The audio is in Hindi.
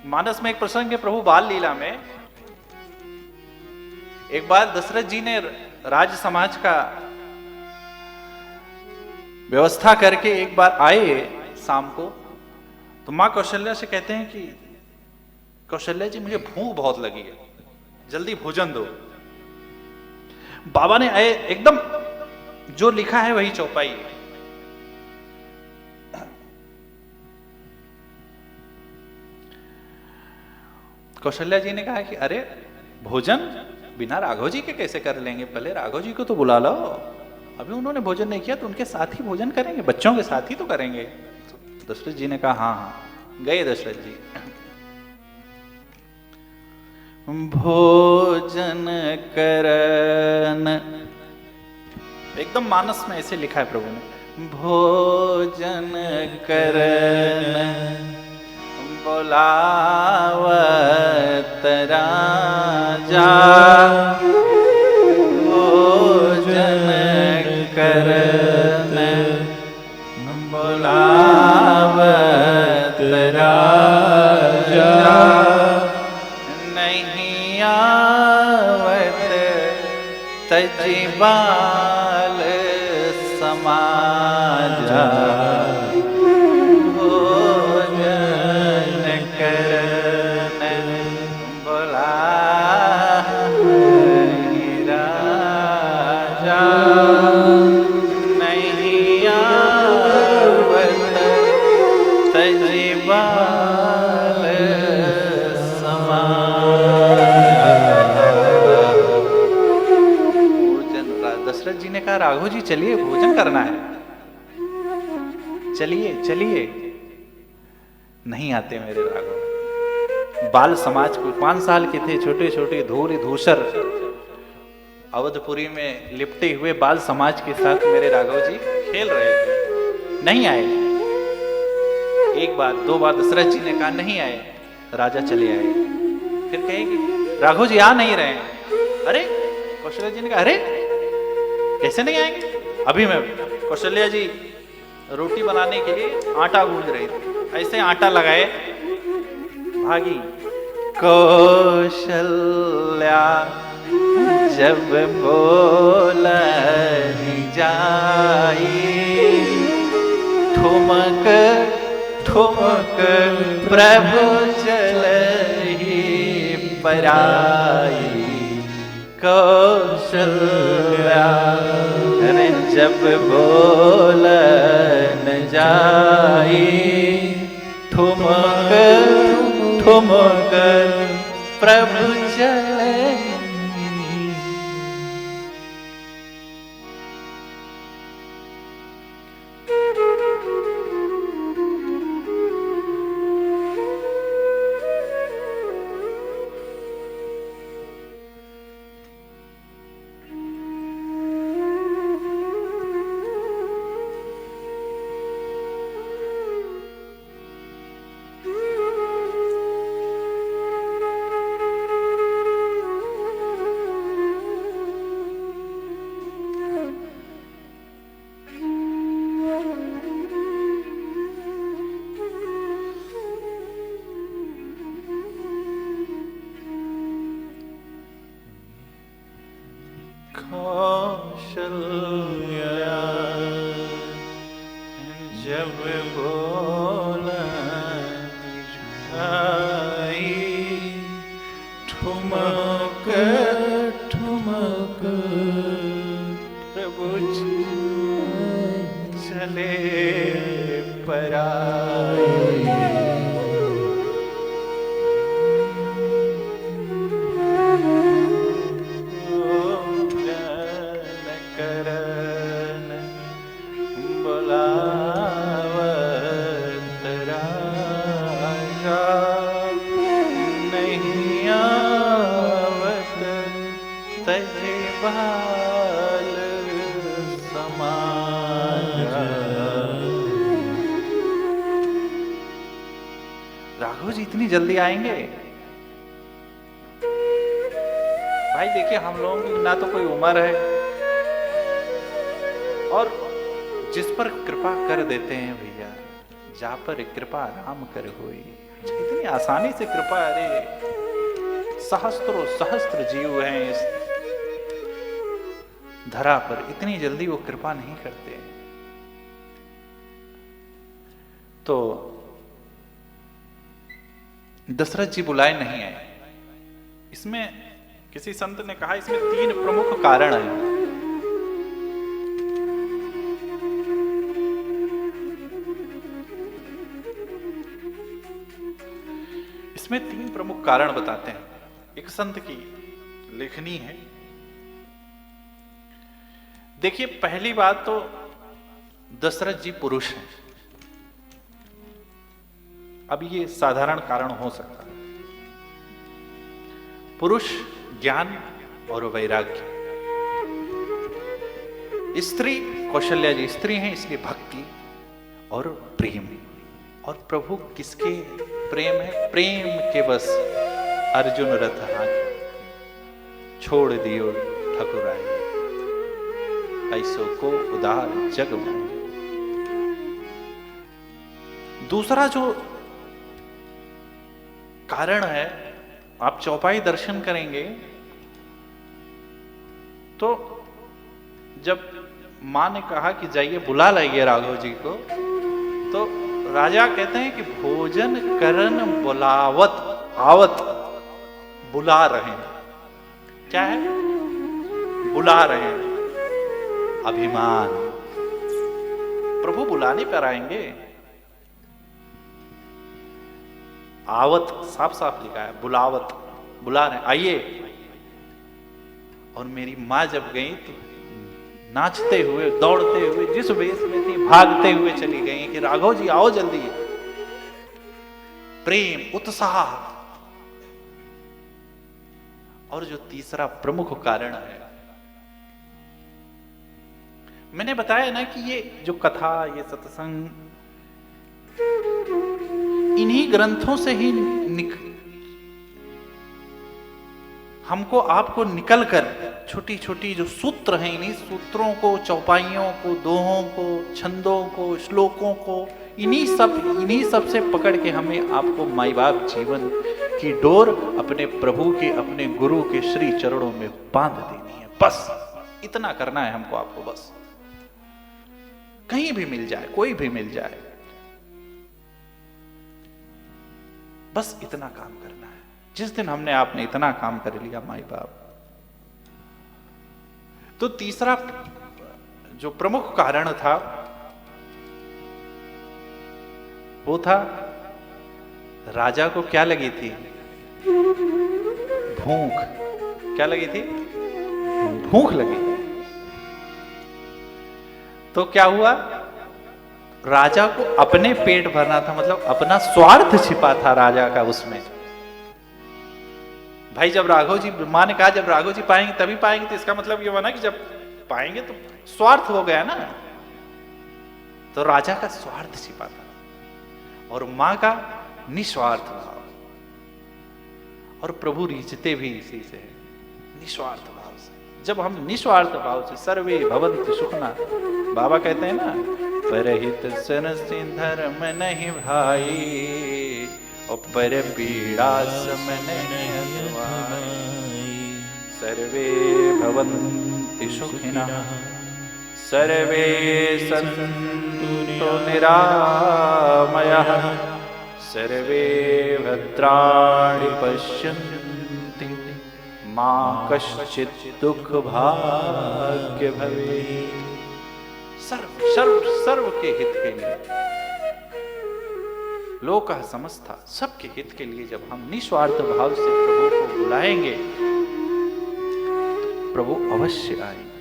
मानस में एक प्रसंग है प्रभु बाल लीला में। एक बार दशरथ जी ने राज समाज का व्यवस्था करके एक बार आए शाम को, तो मां कौशल्या से कहते हैं कि कौशल्या जी मुझे भूख बहुत लगी है, जल्दी भोजन दो। बाबा ने आए, एकदम जो लिखा है वही चौपाई है। कौशल्या जी ने कहा कि अरे भोजन बिना राघव जी के कैसे कर लेंगे, पहले राघव जी को तो बुला लो। अभी उन्होंने भोजन नहीं किया तो उनके साथ ही भोजन करेंगे, बच्चों के साथ ही तो करेंगे। तो दशरथ जी ने कहा हाँ हाँ। गए दशरथ जी, भोजन करन, एकदम मानस में ऐसे लिखा है प्रभु ने, भोजन करन बोलावत राजा, भोजन करन बोलावत राजा, नहीं आवत तजी बाल समाजा, दशरथ जी ने कहा राघव जी चलिए भोजन करना है, चलिए चलिए। नहीं आते मेरे राघव। बाल समाज को 5 साल के थे, छोटे छोटे धूल धूसर अवधपुरी में लिपटे हुए बाल समाज के साथ मेरे राघव जी खेल रहे थे, नहीं आए। एक बार 2 बार दशरथ जी ने कहा नहीं आए, राजा चले आए। फिर कहेंगे राघव जी आ नहीं रहे। अरे कौशल्या जी ने कहा अरे कैसे नहीं आएंगे, अभी मैं, कौशल्या जी रोटी बनाने के लिए आटा गूंज रही थी, ऐसे आटा लगाए भागी। कौशल्या जब बोलनी जाई, ठुमक ठुमक प्रभु चलहि पराई। कौशल्या जब बोलन जाई, ठुमक ठुमक प्रभु चले। कौशल्या जब बोलनी जाई, ठुमक ठुमक प्रभु चले पराई। राघव जी इतनी जल्दी आएंगे? भाई देखिए हम लोगों की ना तो कोई उम्र है, और जिस पर कृपा कर देते हैं भैया, जा पर कृपा राम कर होई। इतनी आसानी से कृपा, अरे सहस्त्रों सहस्त्र जीव हैं इस धरा पर, इतनी जल्दी वो कृपा नहीं करते। तो दशरथ जी बुलाए नहीं आए। इसमें किसी संत ने कहा इसमें 3 प्रमुख कारण हैं। इसमें 3 प्रमुख कारण बताते हैं। एक संत की लेखनी है। देखिए, पहली बात तो दशरथ जी पुरुष हैं। अब ये साधारण कारण हो सकता है। पुरुष ज्ञान और वैराग्य। स्त्री कौशल्या जी स्त्री हैं, इसलिए भक्ति और प्रेम। और प्रभु किसके प्रेम है? प्रेम के बस अर्जुन रथ हाथ छोड़ दियो ठकुराई, ऐसो को उदार जग में। दूसरा जो कारण है, आप चौपाई दर्शन करेंगे तो जब मां ने कहा कि जाइए बुला लाइए राघव जी को, तो राजा कहते हैं कि भोजन करन बुलावत आवत, बुला रहे हैं। क्या है? बुला रहे हैं। अभिमान। प्रभु बुलाने पर आएंगे। आवत साफ साफ लिखा है, बुलावत, बुला रहे, आइए। और मेरी मां जब गई तो नाचते हुए, दौड़ते हुए, जिस वेश में थी भागते हुए चली गई कि राघव जी आओ जल्दी। प्रेम, उत्साह। और जो तीसरा प्रमुख कारण है, मैंने बताया ना कि ये जो कथा, ये सत्संग, इन्हीं ग्रंथों से ही हमको आपको निकलकर छोटी छोटी जो सूत्र हैं, इन्हीं सूत्रों को, चौपाइयों को, दोहों को, छंदों को, श्लोकों को, इन्हीं सब से पकड़ के हमें आपको माई बाप जीवन की डोर अपने प्रभु के, अपने गुरु के श्री चरणों में बांध देनी है। बस इतना करना है हमको, आपको बस। कहीं भी मिल जाए, कोई भी मिल जाए, बस इतना काम करना है। जिस दिन हमने आपने इतना काम कर लिया माई बाप, तो तीसरा जो प्रमुख कारण था वो था, राजा को क्या लगी थी? भूख। क्या लगी थी? भूख लगी। तो क्या हुआ? राजा को अपने पेट भरना था, मतलब अपना स्वार्थ छिपा था राजा का उसमें। भाई जब राघव जी, मां ने कहा जब राघव जी पाएंगे तभी पाएंगे, तो इसका मतलब ये हुआ ना कि जब पाएंगे तो स्वार्थ हो गया ना। तो राजा का स्वार्थ छिपा था और मां का निस्वार्थ भाव। और प्रभु रीझते भी इसी से, निस्वार्थ भाव से। जब हम निस्वार्थ भाव से, सर्वे भवन्तु सुखना, बाबा कहते हैं ना, परहित सरसि धर्म नहीं भाई, और पर पीड़ा सम नहीं अगुवाई। सर्वे भवन्ति सुखिनः, सर्वे सन्तु निरामयः, सर्वे भद्राणि पश्यन्ति, मा कश्चित् दुःख भाग्य भवेत्। सर्व सर्व सर्व के हित के लिए, लोकः समस्ता, सबके हित के लिए जब हम निस्वार्थ भाव से प्रभु को बुलाएंगे, तो प्रभु अवश्य आएंगे।